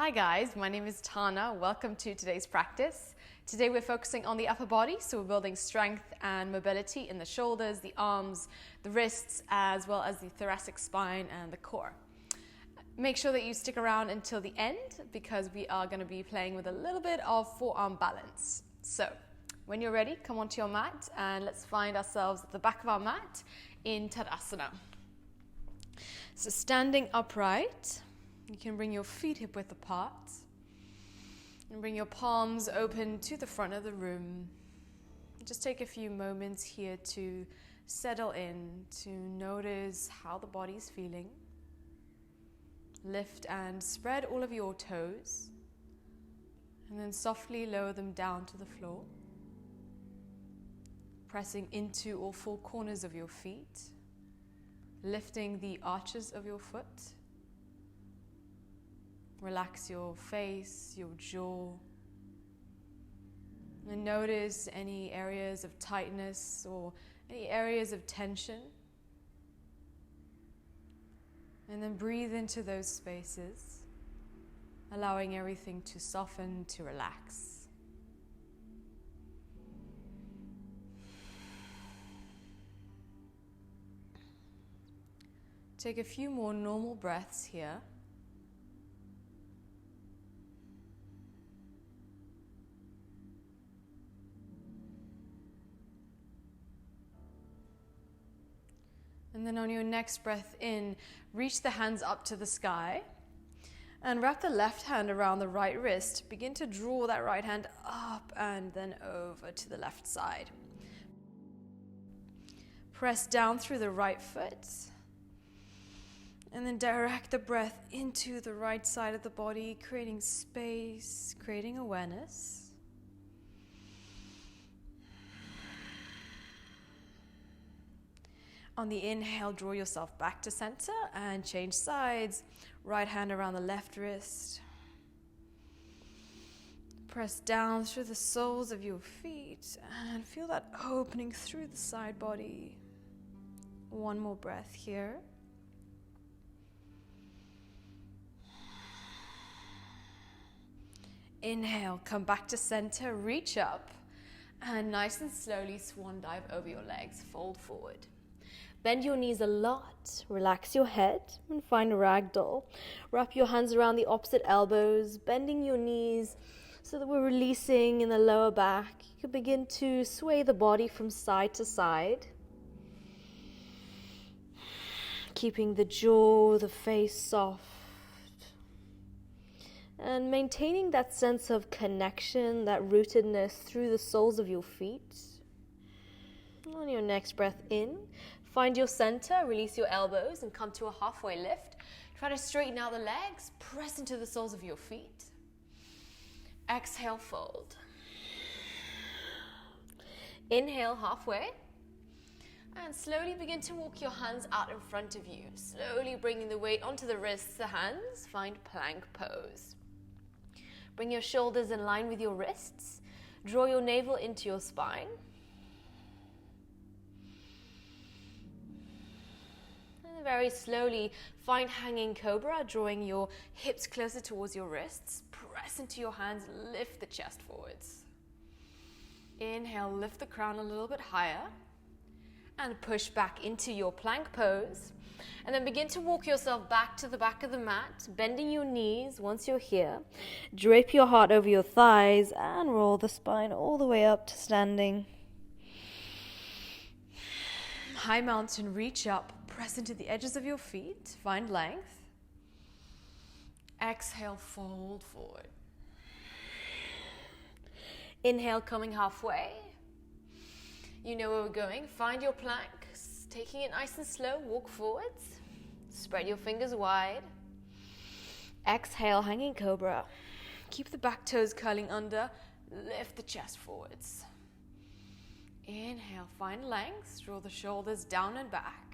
Hi guys, my name is Tana. Welcome to today's practice. Today we're focusing on the upper body, so we're building strength and mobility in the shoulders, the arms, the wrists, as well as the thoracic spine and the core. Make sure that you stick around until the end because we are going to be playing with a little bit of forearm balance. So when you're ready, come onto your mat and let's find ourselves at the back of our mat in Tadasana. So standing upright, you can bring your feet hip-width apart and bring your palms open to the front of the room. Just take a few moments here to settle in, to notice how the body's feeling. Lift and spread all of your toes and then softly lower them down to the floor, pressing into all four corners of your feet, lifting the arches of your foot. Relax your face, your jaw, and notice any areas of tightness or any areas of tension. And then breathe into those spaces, allowing everything to soften, to relax. Take a few more normal breaths here. And then on your next breath in, reach the hands up to the sky and wrap the left hand around the right wrist. Begin to draw that right hand up and then over to the left side. Press down through the right foot and then direct the breath into the right side of the body, creating space, creating awareness. On the inhale, draw yourself back to center and change sides. Right hand around the left wrist. Press down through the soles of your feet and feel that opening through the side body. One more breath here. Inhale, come back to center, reach up, and nice and slowly swan dive over your legs, fold forward. Bend your knees a lot, relax your head, and find a ragdoll. Wrap your hands around the opposite elbows, bending your knees so that we're releasing in the lower back. You can begin to sway the body from side to side, keeping the jaw, the face soft, and maintaining that sense of connection, that rootedness through the soles of your feet. On your next breath in, find your center, release your elbows and come to a halfway lift. Try to straighten out the legs, press into the soles of your feet. Exhale, fold. Inhale, halfway. And slowly begin to walk your hands out in front of you. Slowly bringing the weight onto the wrists, the hands. Find plank pose. Bring your shoulders in line with your wrists. Draw your navel into your spine. Very slowly, find hanging cobra, drawing your hips closer towards your wrists. Press into your hands, lift the chest forwards. Inhale, lift the crown a little bit higher. And push back into your plank pose. And then begin to walk yourself back to the back of the mat, bending your knees once you're here. Drape your heart over your thighs and roll the spine all the way up to standing. High mountain, reach up. Press into the edges of your feet, find length. Exhale, fold forward. Inhale, coming halfway. You know where we're going. Find your plank, taking it nice and slow, walk forwards. Spread your fingers wide. Exhale, hanging cobra. Keep the back toes curling under, lift the chest forwards. Inhale, find length, draw the shoulders down and back.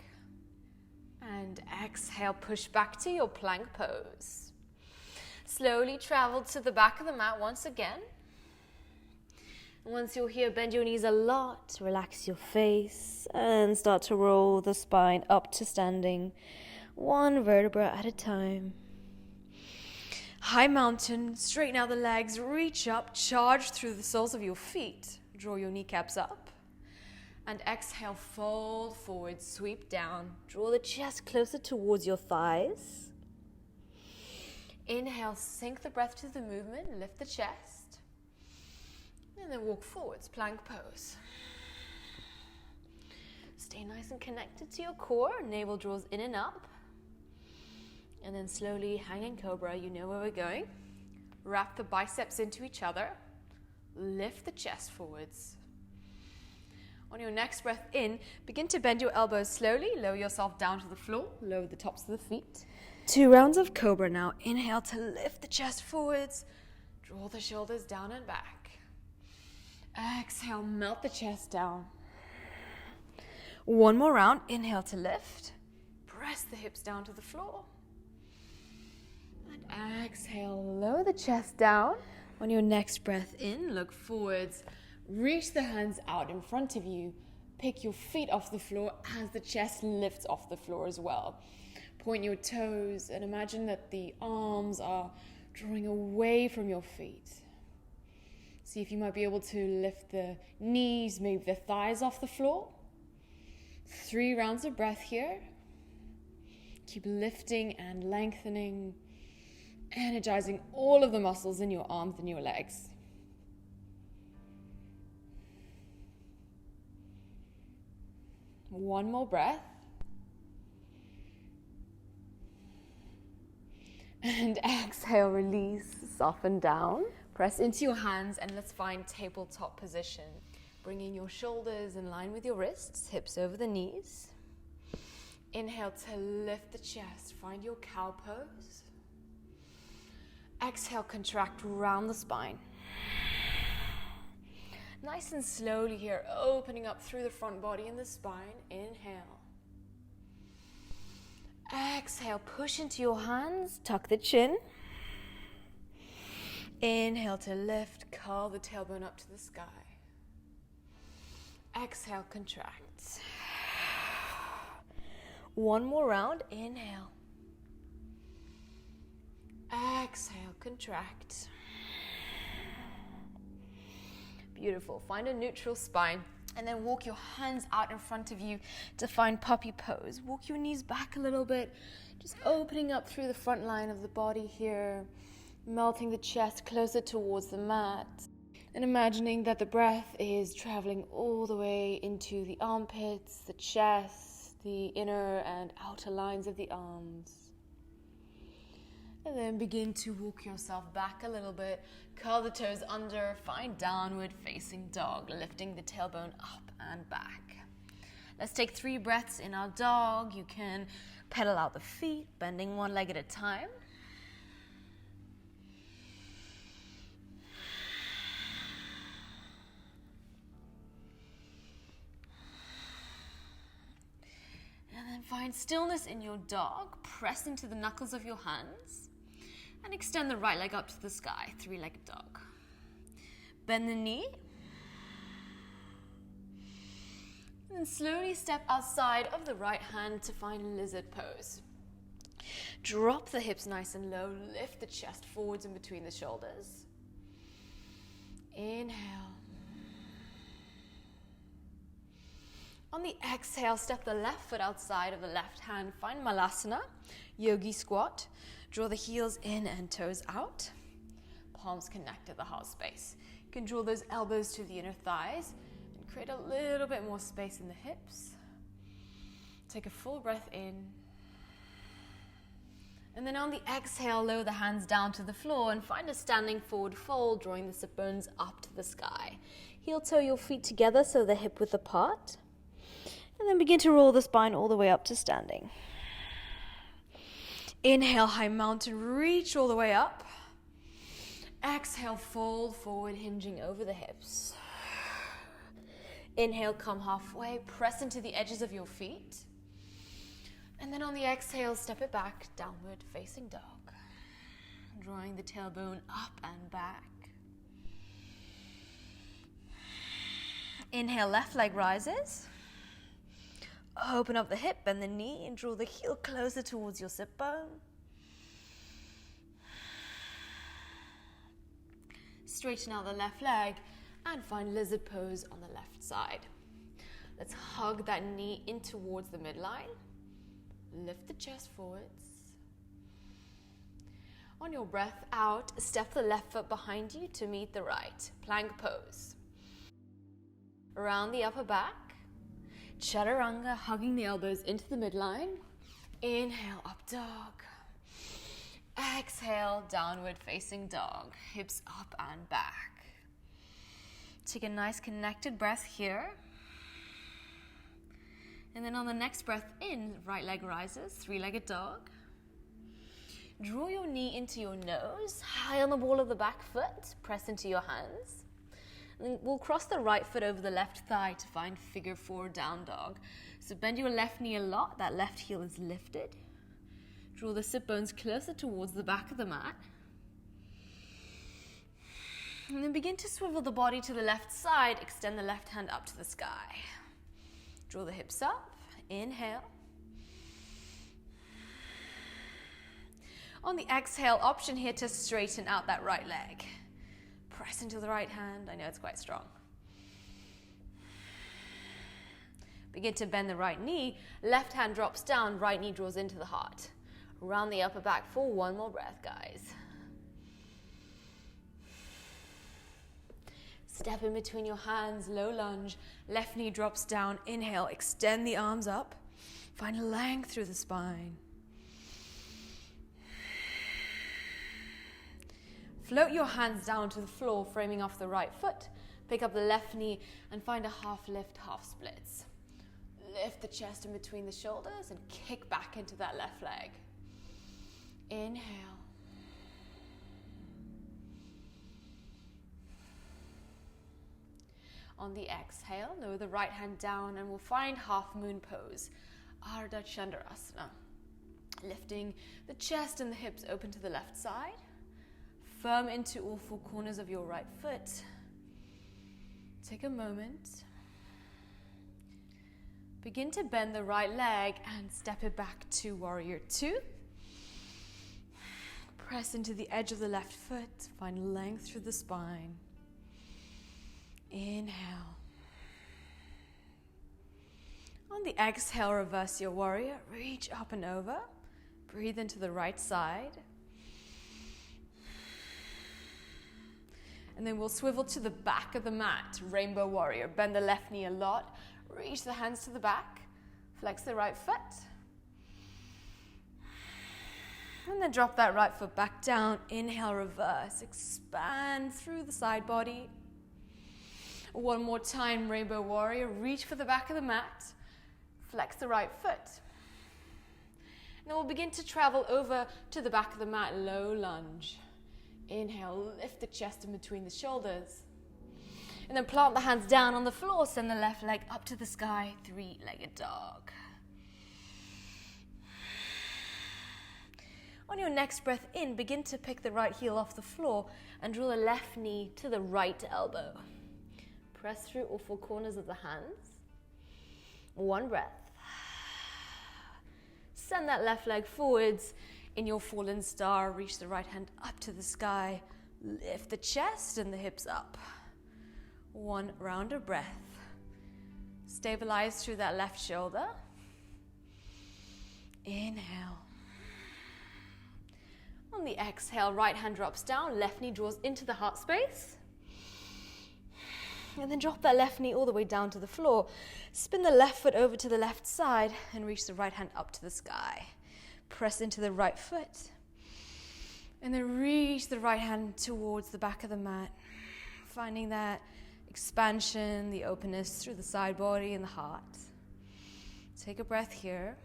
And exhale, push back to your plank pose. Slowly travel to the back of the mat once again. Once you're here, bend your knees a lot, relax your face, and start to roll the spine up to standing, one vertebra at a time. High mountain, straighten out the legs, reach up, charge through the soles of your feet. Draw your kneecaps up. And exhale, fold forward, sweep down. Draw the chest closer towards your thighs. Inhale, sink the breath to the movement, lift the chest. And then walk forwards, plank pose. Stay nice and connected to your core. Navel draws in and up. And then slowly, hanging cobra, you know where we're going. Wrap the biceps into each other. Lift the chest forwards. On your next breath in, begin to bend your elbows slowly. Lower yourself down to the floor. Lower the tops of the feet. 2 rounds of cobra now. Inhale to lift the chest forwards. Draw the shoulders down and back. Exhale, melt the chest down. 1 more round. Inhale to lift. Press the hips down to the floor. And exhale, lower the chest down. On your next breath in, look forwards. Reach the hands out in front of you. Pick your feet off the floor as the chest lifts off the floor as well. Point your toes and imagine that the arms are drawing away from your feet. See if you might be able to lift the knees, maybe the thighs off the floor. 3 rounds of breath here. Keep lifting and lengthening, energizing all of the muscles in your arms and your legs. One more breath. And exhale, release, soften down. Press into your hands and let's find tabletop position. Bringing your shoulders in line with your wrists, hips over the knees. Inhale to lift the chest. Find your cow pose. Exhale, contract round the spine. Nice and slowly here, opening up through the front body and the spine. Inhale. Exhale, push into your hands, tuck the chin. Inhale to lift, curl the tailbone up to the sky. Exhale, contract. 1 more round, inhale. Exhale, contract. Beautiful. Find a neutral spine and then walk your hands out in front of you to find puppy pose. Walk your knees back a little bit, just opening up through the front line of the body here, melting the chest closer towards the mat, and imagining that the breath is traveling all the way into the armpits, the chest, the inner and outer lines of the arms. And then begin to walk yourself back a little bit. Curl the toes under, find downward facing dog, lifting the tailbone up and back. Let's take 3 breaths in our dog. You can pedal out the feet, bending 1 leg at a time. And then find stillness in your dog. Press into the knuckles of your hands. And extend the right leg up to the sky, 3-legged dog. Bend the knee. And then slowly step outside of the right hand to find lizard pose. Drop the hips nice and low, lift the chest forwards in between the shoulders. Inhale. On the exhale, step the left foot outside of the left hand, find Malasana, yogi squat. Draw the heels in and toes out. Palms connect to the heart space. You can draw those elbows to the inner thighs and create a little bit more space in the hips. Take a full breath in. And then on the exhale, lower the hands down to the floor and find a standing forward fold, drawing the sit bones up to the sky. Heel toe your feet together so they're hip width apart. And then begin to roll the spine all the way up to standing. Inhale, high mountain, reach all the way up. Exhale, fold forward, hinging over the hips. Inhale, come halfway, press into the edges of your feet. And then on the exhale, step it back, downward facing dog. Drawing the tailbone up and back. Inhale, left leg rises. Open up the hip, bend the knee, and draw the heel closer towards your sit bone. Straighten out the left leg and find lizard pose on the left side. Let's hug that knee in towards the midline. Lift the chest forwards. On your breath out, step the left foot behind you to meet the right. Plank pose. Around the upper back. Chaturanga, hugging the elbows into the midline. Inhale, up dog. Exhale, downward facing dog. Hips up and back. Take a nice connected breath here. And then on the next breath in, right leg rises, three-legged dog. Draw your knee into your nose, high on the ball of the back foot, press into your hands. And then we'll cross the right foot over the left thigh to find figure four down dog. So bend your left knee a lot, that left heel is lifted. Draw the sit bones closer towards the back of the mat. And then begin to swivel the body to the left side, extend the left hand up to the sky. Draw the hips up, inhale. On the exhale, option here to straighten out that right leg. Press into the right hand, I know it's quite strong. Begin to bend the right knee, left hand drops down, right knee draws into the heart. Round the upper back for one more breath, guys. Step in between your hands, low lunge, left knee drops down, inhale, extend the arms up, find length through the spine. Float your hands down to the floor, framing off the right foot, pick up the left knee and find a half lift, half splits. Lift the chest in between the shoulders and kick back into that left leg. Inhale. On the exhale, lower the right hand down and we'll find half moon pose, Ardha Chandrasana. Lifting the chest and the hips open to the left side. Firm into all four corners of your right foot. Take a moment. Begin to bend the right leg and step it back to warrior two. Press into the edge of the left foot. Find length through the spine. Inhale. On the exhale, reverse your warrior. Reach up and over. Breathe into the right side. And then we'll swivel to the back of the mat, rainbow warrior. Bend the left knee a lot. Reach the hands to the back. Flex the right foot. And then drop that right foot back down. Inhale, reverse. Expand through the side body. One more time, rainbow warrior. Reach for the back of the mat. Flex the right foot. And then we'll begin to travel over to the back of the mat, low lunge. Inhale, lift the chest in between the shoulders. And then plant the hands down on the floor, send the left leg up to the sky, three-legged dog. On your next breath in, begin to pick the right heel off the floor and draw the left knee to the right elbow. Press through all four corners of the hands. One breath. Send that left leg forwards. In your fallen star, reach the right hand up to the sky. Lift the chest and the hips up. One round of breath. Stabilize through that left shoulder. Inhale. On the exhale, right hand drops down, left knee draws into the heart space. And then drop that left knee all the way down to the floor. Spin the left foot over to the left side and reach the right hand up to the sky. Press into the right foot. And then reach the right hand towards the back of the mat. Finding that expansion, the openness through the side body and the heart. Take a breath here.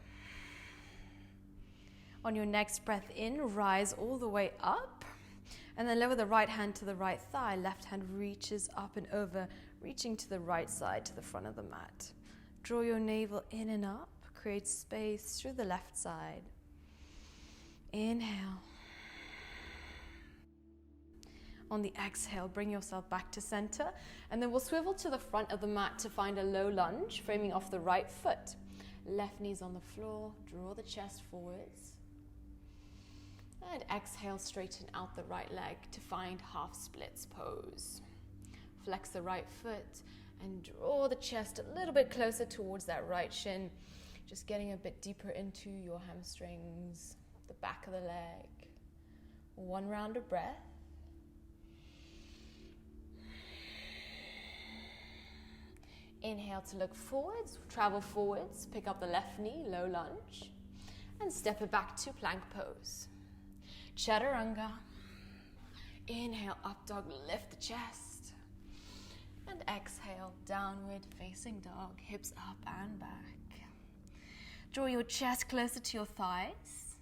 On your next breath in, rise all the way up. And then lower the right hand to the right thigh. Left hand reaches up and over, reaching to the right side to the front of the mat. Draw your navel in and up. Create space through the left side. Inhale. On the exhale, bring yourself back to center. And then we'll swivel to the front of the mat to find a low lunge, framing off the right foot. Left knee's on the floor. Draw the chest forwards. And exhale, straighten out the right leg to find half splits pose. Flex the right foot and draw the chest a little bit closer towards that right shin. Just getting a bit deeper into your hamstrings, the back of the leg. One round of breath. Inhale to look forwards, travel forwards, pick up the left knee, low lunge, and step it back to plank pose. Chaturanga. Inhale, up dog, lift the chest. And exhale, downward facing dog, hips up and back. Draw your chest closer to your thighs.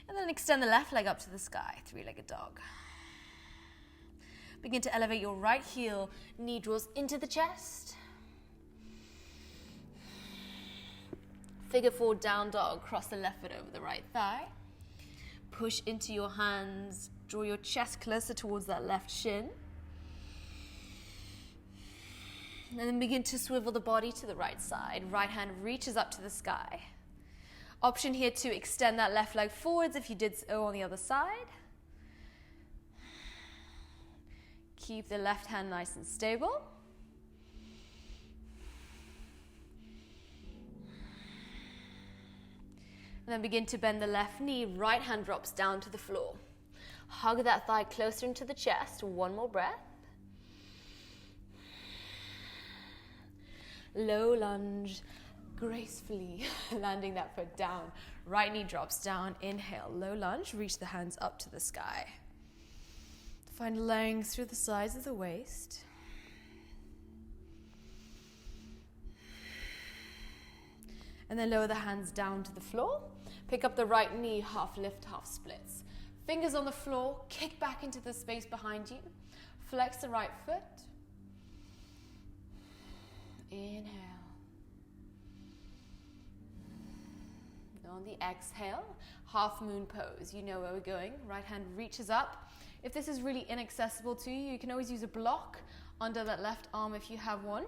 And then extend the left leg up to the sky, three-legged dog. Begin to elevate your right heel, knee draws into the chest. Figure four down dog, cross the left foot over the right thigh. Push into your hands, draw your chest closer towards that left shin. And then begin to swivel the body to the right side. Right hand reaches up to the sky. Option here to extend that left leg forwards if you did so on the other side. Keep the left hand nice and stable. And then begin to bend the left knee. Right hand drops down to the floor. Hug that thigh closer into the chest. One more breath. Low lunge, gracefully landing that foot down. Right knee drops down. Inhale, low lunge. Reach the hands up to the sky. Find length through the sides of the waist. And then lower the hands down to the floor. Pick up the right knee, half lift, half splits. Fingers on the floor, kick back into the space behind you. Flex the right foot. Inhale. On the exhale, half moon pose. You know where we're going. Right hand reaches up. If this is really inaccessible to you, you can always use a block under that left arm if you have one.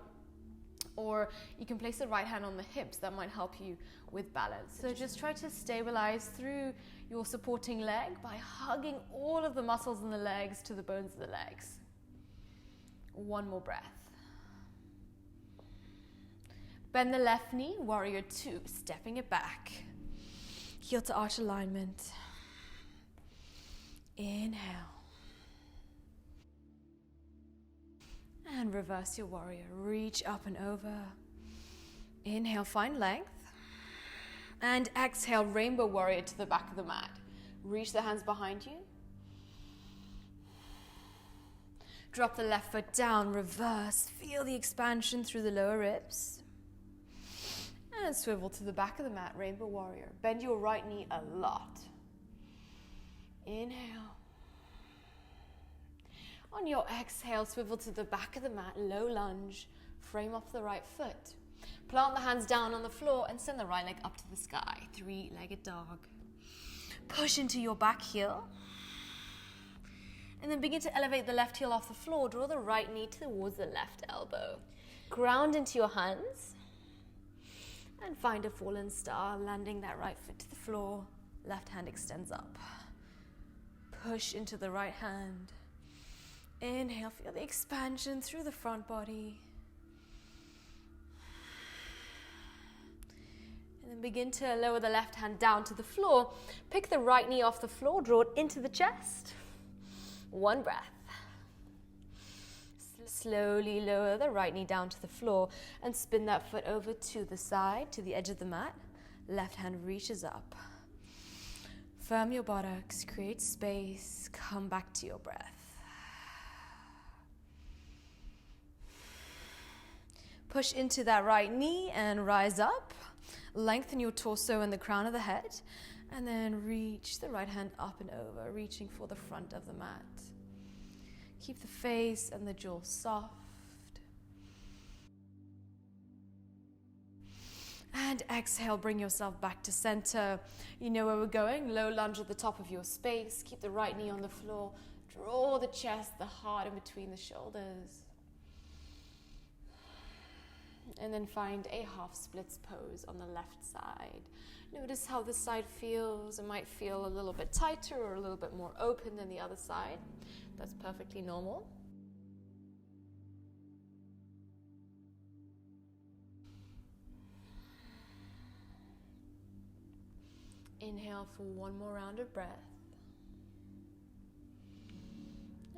Or you can place the right hand on the hips. That might help you with balance. So just try to stabilize through your supporting leg by hugging all of the muscles in the legs to the bones of the legs. One more breath. Bend the left knee, warrior two, stepping it back. Heel to arch alignment. Inhale. And reverse your warrior. Reach up and over. Inhale, find length. And exhale, rainbow warrior to the back of the mat. Reach the hands behind you. Drop the left foot down, reverse. Feel the expansion through the lower ribs. And swivel to the back of the mat, rainbow warrior. Bend your right knee a lot. Inhale. On your exhale, swivel to the back of the mat, low lunge. Frame off the right foot. Plant the hands down on the floor and send the right leg up to the sky. Three-legged dog. Push into your back heel. And then begin to elevate the left heel off the floor. Draw the right knee towards the left elbow. Ground into your hands. And find a fallen star, landing that right foot to the floor. Left hand extends up. Push into the right hand. Inhale, feel the expansion through the front body. And then begin to lower the left hand down to the floor. Pick the right knee off the floor, draw it into the chest. One breath. Slowly lower the right knee down to the floor and spin that foot over to the side, to the edge of the mat. Left hand reaches up. Firm your buttocks, create space, come back to your breath. Push into that right knee and rise up. Lengthen your torso and the crown of the head. And then reach the right hand up and over, reaching for the front of the mat. Keep the face and the jaw soft. And exhale, bring yourself back to center. You know where we're going. Low lunge at the top of your space. Keep the right knee on the floor. Draw the chest, the heart in between the shoulders. And then find a half splits pose on the left side. Notice how this side feels. It might feel a little bit tighter or a little bit more open than the other side. That's perfectly normal. Inhale for one more round of breath.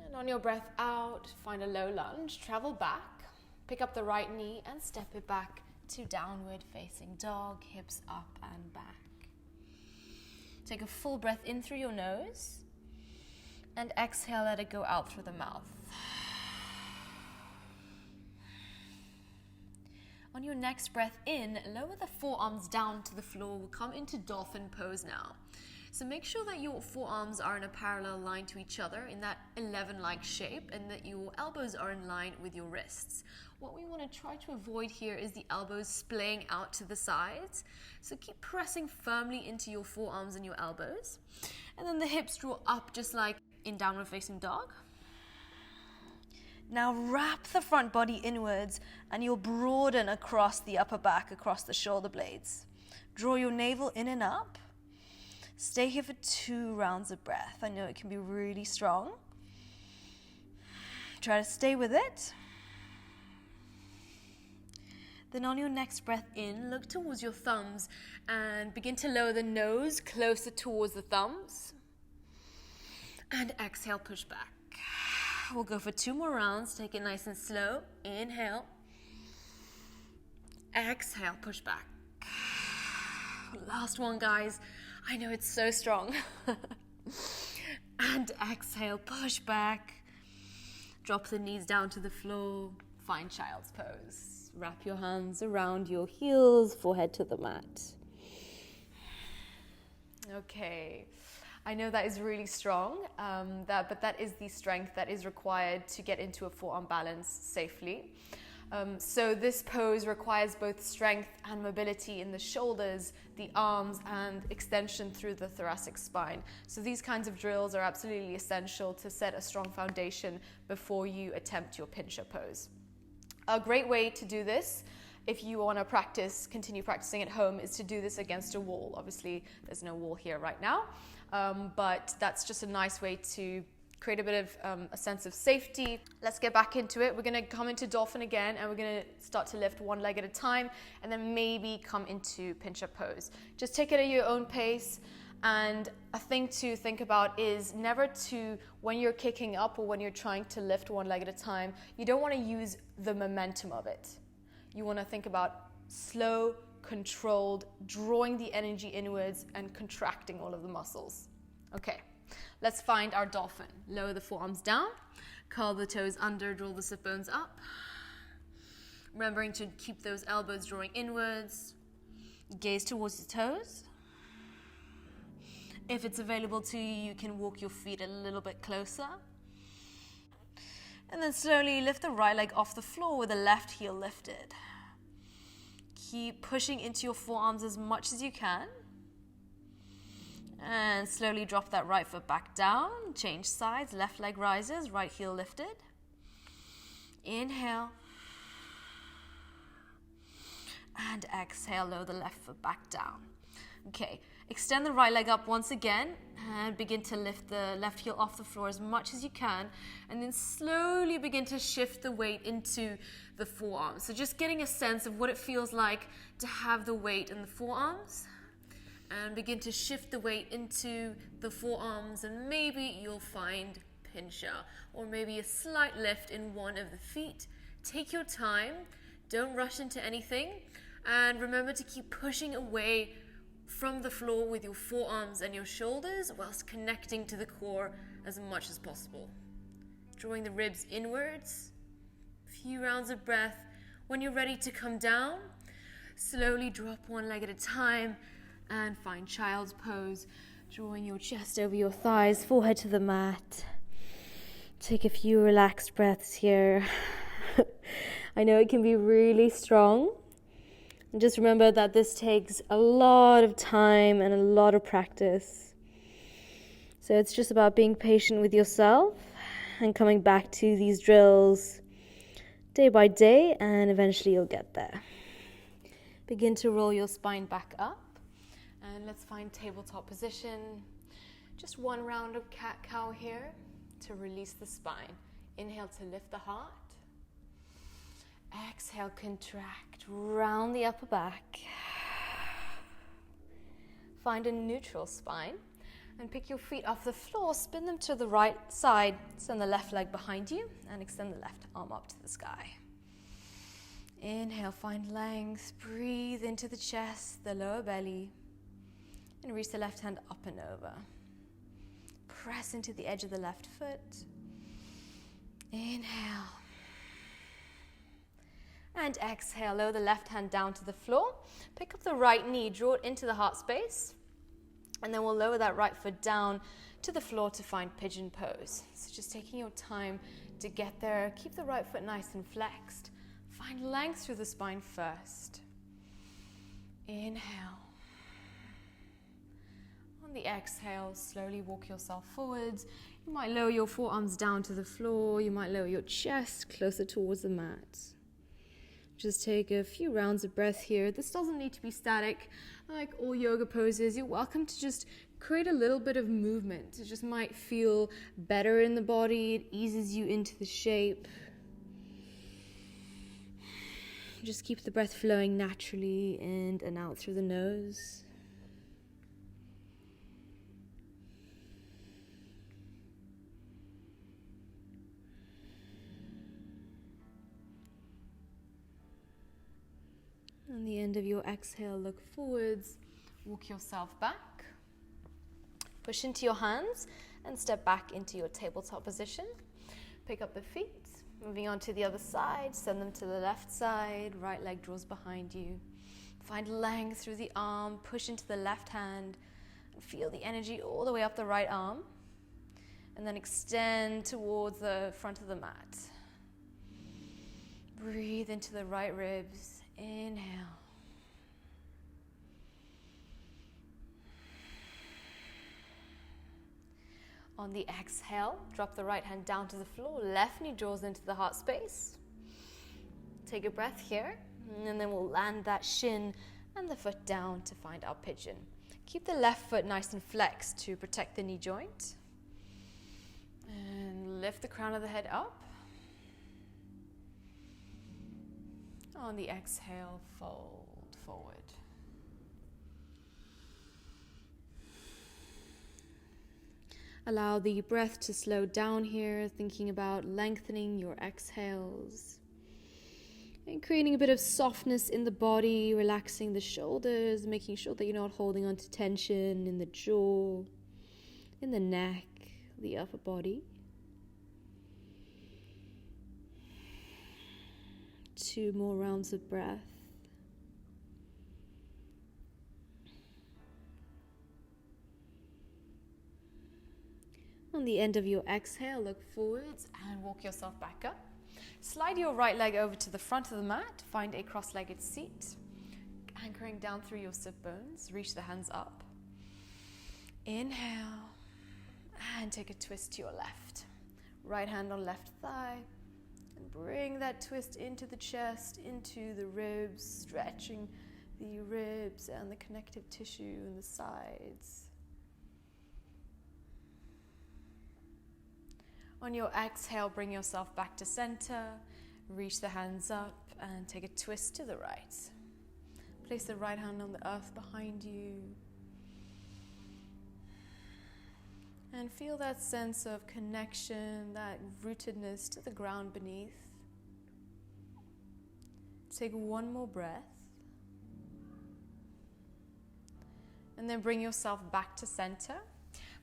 And on your breath out, find a low lunge, travel back, pick up the right knee and step it back to downward facing dog, hips up and back. Take a full breath in through your nose and exhale, let it go out through the mouth. On your next breath in, lower the forearms down to the floor. We'll come into dolphin pose now. So make sure that your forearms are in a parallel line to each other in that 11-like shape, and that your elbows are in line with your wrists. What we want to try to avoid here is the elbows splaying out to the sides. So keep pressing firmly into your forearms and your elbows. And then the hips draw up just like in downward facing dog. Now wrap the front body inwards and you'll broaden across the upper back, across the shoulder blades. Draw your navel in and up. Stay here for 2 rounds of breath. I know it can be really strong. Try to stay with it. Then on your next breath in, look towards your thumbs and begin to lower the nose closer towards the thumbs. And exhale, push back. We'll go for 2 more rounds. Take it nice and slow. Inhale. Exhale, push back. Last one, guys. I know it's so strong. And exhale, push back. Drop the knees down to the floor. Find child's pose. Wrap your hands around your heels, forehead to the mat. Okay. I know that is really strong, but that is the strength that is required to get into a forearm balance safely. So this pose requires both strength and mobility in the shoulders, the arms, and extension through the thoracic spine. So these kinds of drills are absolutely essential to set a strong foundation before you attempt your pincha pose. A great way to do this, if you want to continue practicing at home, is to do this against a wall. Obviously, there's no wall here right now, but that's just a nice way to create a bit of a sense of safety. Let's get back into it. We're going to come into dolphin again, and we're going to start to lift one leg at a time, and then maybe come into pincha pose. Just take it at your own pace. And a thing to think about is never to, when you're kicking up or when you're trying to lift one leg at a time, you don't want to use the momentum of it. You want to think about slow, controlled, drawing the energy inwards and contracting all of the muscles. Okay, let's find our dolphin. Lower the forearms down, curl the toes under, draw the sit bones up. Remembering to keep those elbows drawing inwards. Gaze towards the toes. If it's available to you, you can walk your feet a little bit closer. And then slowly lift the right leg off the floor with the left heel lifted. Keep pushing into your forearms as much as you can. And slowly drop that right foot back down. Change sides, left leg rises, right heel lifted. Inhale. And exhale, lower the left foot back down. Okay, extend the right leg up once again and begin to lift the left heel off the floor as much as you can, and then slowly begin to shift the weight into the forearms. So just getting a sense of what it feels like to have the weight in the forearms, and begin to shift the weight into the forearms, and maybe you'll find pincha or maybe a slight lift in one of the feet. Take your time, don't rush into anything, and remember to keep pushing away from the floor with your forearms and your shoulders whilst connecting to the core as much as possible. Drawing the ribs inwards. A few rounds of breath. When you're ready to come down, slowly drop one leg at a time and find child's pose. Drawing your chest over your thighs, forehead to the mat. Take a few relaxed breaths here. I know it can be really strong. And just remember that this takes a lot of time and a lot of practice. So it's just about being patient with yourself and coming back to these drills day by day, and eventually you'll get there. Begin to roll your spine back up, and let's find tabletop position. Just one round of cat-cow here to release the spine. Inhale to lift the heart. Exhale, contract, round the upper back. Find a neutral spine and pick your feet off the floor, spin them to the right side, send the left leg behind you, and extend the left arm up to the sky. Inhale, find length, breathe into the chest, the lower belly, and reach the left hand up and over. Press into the edge of the left foot. Inhale. And exhale, lower the left hand down to the floor. Pick up the right knee, draw it into the heart space. And then we'll lower that right foot down to the floor to find pigeon pose. So just taking your time to get there. Keep the right foot nice and flexed. Find length through the spine first. Inhale. On the exhale, slowly walk yourself forwards. You might lower your forearms down to the floor. You might lower your chest closer towards the mat. Just take a few rounds of breath here. This doesn't need to be static. Like all yoga poses, you're welcome to just create a little bit of movement. It just might feel better in the body. It eases you into the shape. Just keep the breath flowing naturally in and out through the nose. On the end of your exhale, look forwards, walk yourself back, push into your hands and step back into your tabletop position. Pick up the feet, moving on to the other side, send them to the left side, right leg draws behind you. Find length through the arm, push into the left hand, and feel the energy all the way up the right arm, and then extend towards the front of the mat. Breathe into the right ribs. Inhale. On the exhale, drop the right hand down to the floor, left knee draws into the heart space. Take a breath here, and then we'll land that shin and the foot down to find our pigeon. Keep the left foot nice and flexed to protect the knee joint. And lift the crown of the head up. On the exhale, fold forward. Allow the breath to slow down here, thinking about lengthening your exhales. And creating a bit of softness in the body, relaxing the shoulders, making sure that you're not holding on to tension in the jaw, in the neck, the upper body. 2 more rounds of breath. On the end of your exhale, look forwards and walk yourself back up. Slide your right leg over to the front of the mat. Find a cross-legged seat. Anchoring down through your sit bones. Reach the hands up. Inhale. And take a twist to your left. Right hand on left thigh. And bring that twist into the chest, into the ribs, stretching the ribs and the connective tissue in the sides. On your exhale, bring yourself back to center, reach the hands up and take a twist to the right. Place the right hand on the earth behind you. And feel that sense of connection, that rootedness to the ground beneath. Take one more breath. And then bring yourself back to center.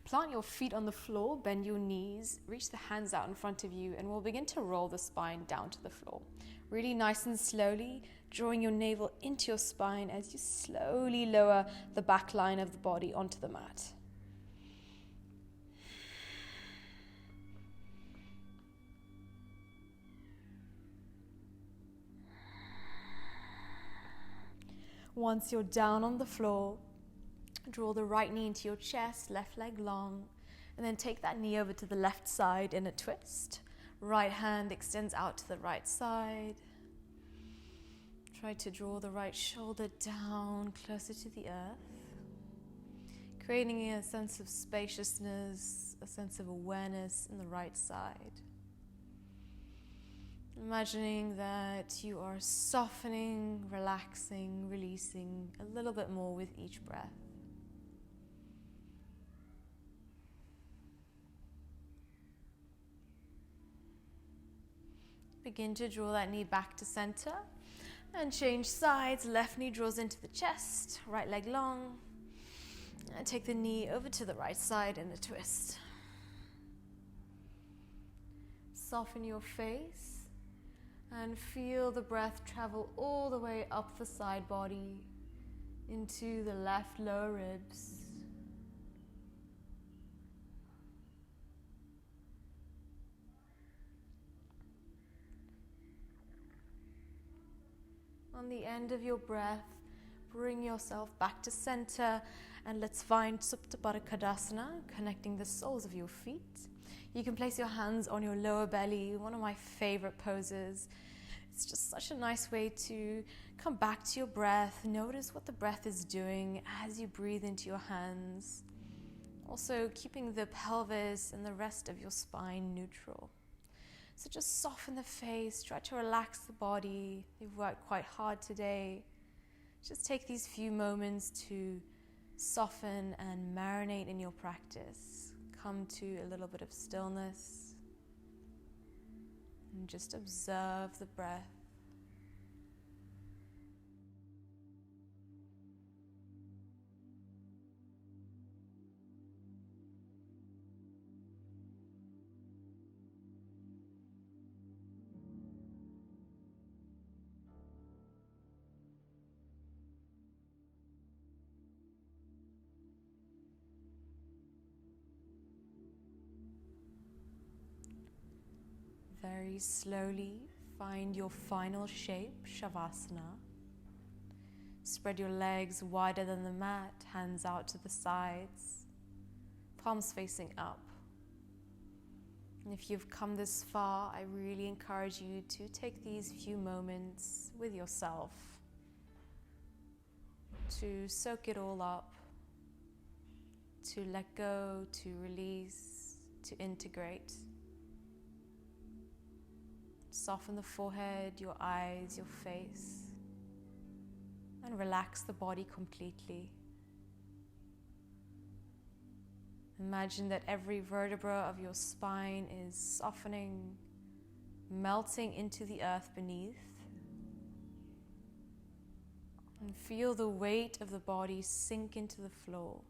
Plant your feet on the floor, bend your knees, reach the hands out in front of you, and we'll begin to roll the spine down to the floor. Really nice and slowly, drawing your navel into your spine as you slowly lower the back line of the body onto the mat. Once you're down on the floor, draw the right knee into your chest, left leg long, and then take that knee over to the left side in a twist. Right hand extends out to the right side. Try to draw the right shoulder down closer to the earth, creating a sense of spaciousness, a sense of awareness in the right side. Imagining that you are softening, relaxing, releasing a little bit more with each breath. Begin to draw that knee back to center and change sides. Left knee draws into the chest, right leg long. And take the knee over to the right side in a twist. Soften your face and feel the breath travel all the way up the side body into the left lower ribs. On the end of your breath, bring yourself back to center and let's find Supta Baddha Konasana, connecting the soles of your feet. You can place your hands on your lower belly, one of my favorite poses. It's just such a nice way to come back to your breath. Notice what the breath is doing as you breathe into your hands. Also keeping the pelvis and the rest of your spine neutral. So just soften the face, try to relax the body. You've worked quite hard today. Just take these few moments to soften and marinate in your practice. Come to a little bit of stillness and just observe the breath. Very slowly find your final shape, Shavasana. Spread your legs wider than the mat, hands out to the sides, palms facing up. And if you've come this far, I really encourage you to take these few moments with yourself to soak it all up, to let go, to release, to integrate. Soften the forehead, your eyes, your face, and relax the body completely. Imagine that every vertebra of your spine is softening, melting into the earth beneath. And feel the weight of the body sink into the floor.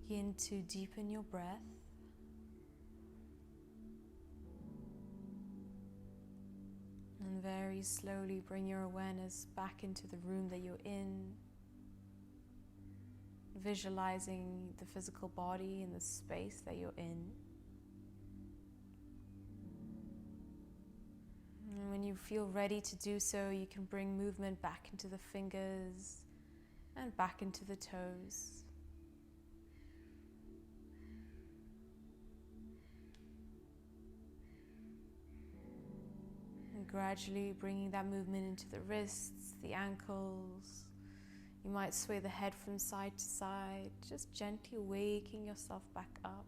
Begin to deepen your breath. And very slowly bring your awareness back into the room that you're in, visualizing the physical body and the space that you're in. And when you feel ready to do so, you can bring movement back into the fingers and back into the toes. And gradually bringing that movement into the wrists, the ankles. You might sway the head from side to side, just gently waking yourself back up.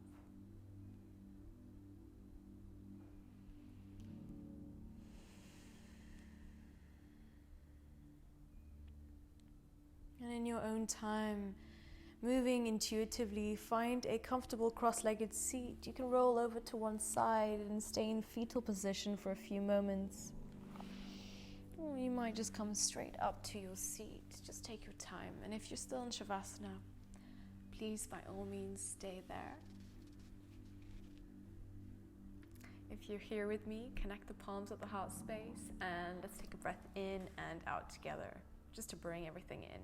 And in your own time, moving intuitively, find a comfortable cross-legged seat. You can roll over to one side and stay in fetal position for a few moments. Or you might just come straight up to your seat. Just take your time. And if you're still in Shavasana, please by all means stay there. If you're here with me, connect the palms at the heart space and let's take a breath in and out together, just to bring everything in.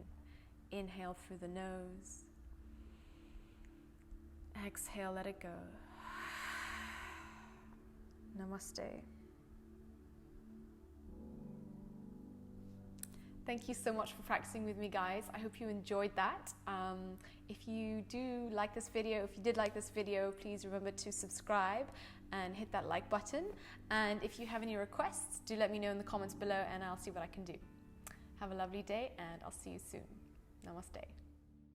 Inhale through the nose. Exhale, let it go. Namaste. Thank you so much for practicing with me, guys. I hope you enjoyed that. If you did like this video, please remember to subscribe and hit that like button. And if you have any requests, do let me know in the comments below and I'll see what I can do. Have a lovely day and I'll see you soon. Namaste.